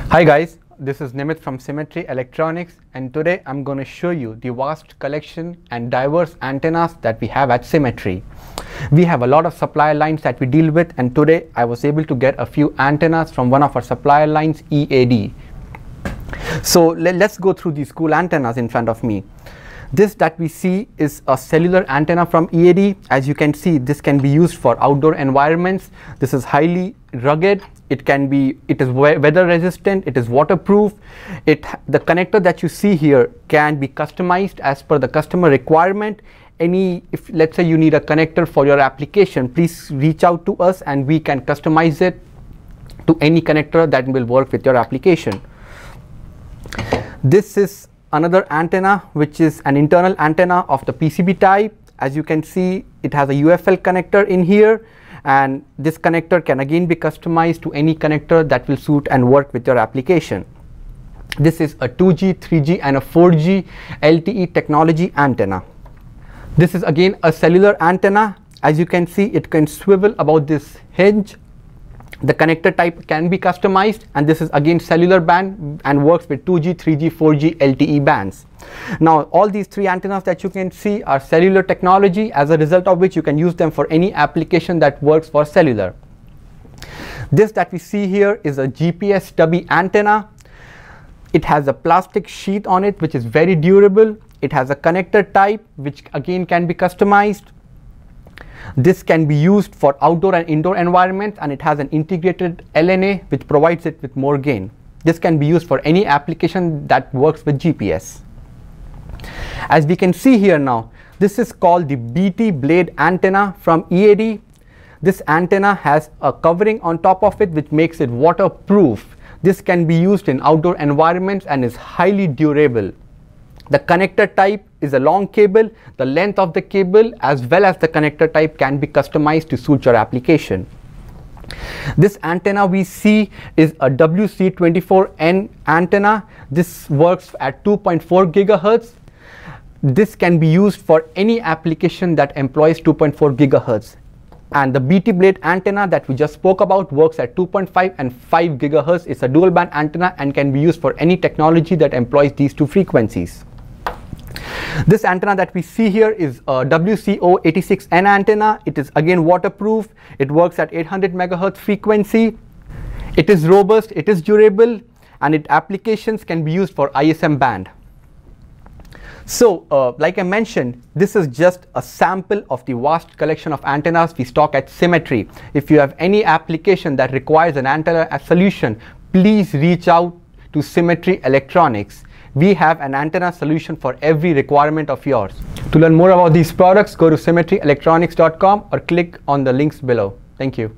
Hi guys, this is Nimit from Symmetry Electronics, and today I'm going to show you the vast collection and diverse antennas that we have at Symmetry. We have a lot of supplier lines that we deal with, and today I was able to get a few antennas from one of our supplier lines, EAD. So let's go through these cool antennas in front of me. This that we see is a cellular antenna from EAD. As you can see, this can be used for outdoor environments. This is highly rugged. It is weather resistant, it is waterproof. The connector that you see here can be customized as per the customer requirement. If let's say you need a connector for your application, please reach out to us and we can customize it to any connector that will work with your application. This is another antenna, which is an internal antenna of the PCB type. As you can see, it has a UFL connector in here, and this connector can again be customized to any connector that will suit and work with your application. This is a 2G, 3G and a 4G LTE technology antenna. This is again a cellular antenna. As you can see, it can swivel about this hinge. The connector type can be customized, and this is again cellular band and works with 2G, 3G, 4G LTE bands. Now all these three antennas that you can see are cellular technology, as a result of which you can use them for any application that works for cellular. This that we see here is a GPS stubby antenna. It has a plastic sheath on it which is very durable. It has a connector type which again can be customized. This can be used for outdoor and indoor environments, and it has an integrated LNA which provides it with more gain. This can be used for any application that works with GPS. As we can see here now, this is called the BT Blade antenna from EAD. This antenna has a covering on top of it which makes it waterproof. This can be used in outdoor environments and is highly durable. The connector type is a long cable. The length of the cable as well as the connector type can be customized to suit your application. This antenna we see is a WC24N antenna. This works at 2.4 gigahertz. This can be used for any application that employs 2.4 gigahertz. And the BT Blade antenna that we just spoke about works at 2.5 and 5 gigahertz. It's a dual band antenna and can be used for any technology that employs these two frequencies. This antenna that we see here is a WCO86N antenna. It is again waterproof. It works at 800 megahertz frequency. It is robust, it is durable, and its applications can be used for ISM band. So like I mentioned, this is just a sample of the vast collection of antennas we stock at Symmetry. If you have any application that requires an antenna solution, please reach out to Symmetry Electronics. We have an antenna solution for every requirement of yours. To learn more about these products, go to symmetryelectronics.com or click on the links below. Thank you.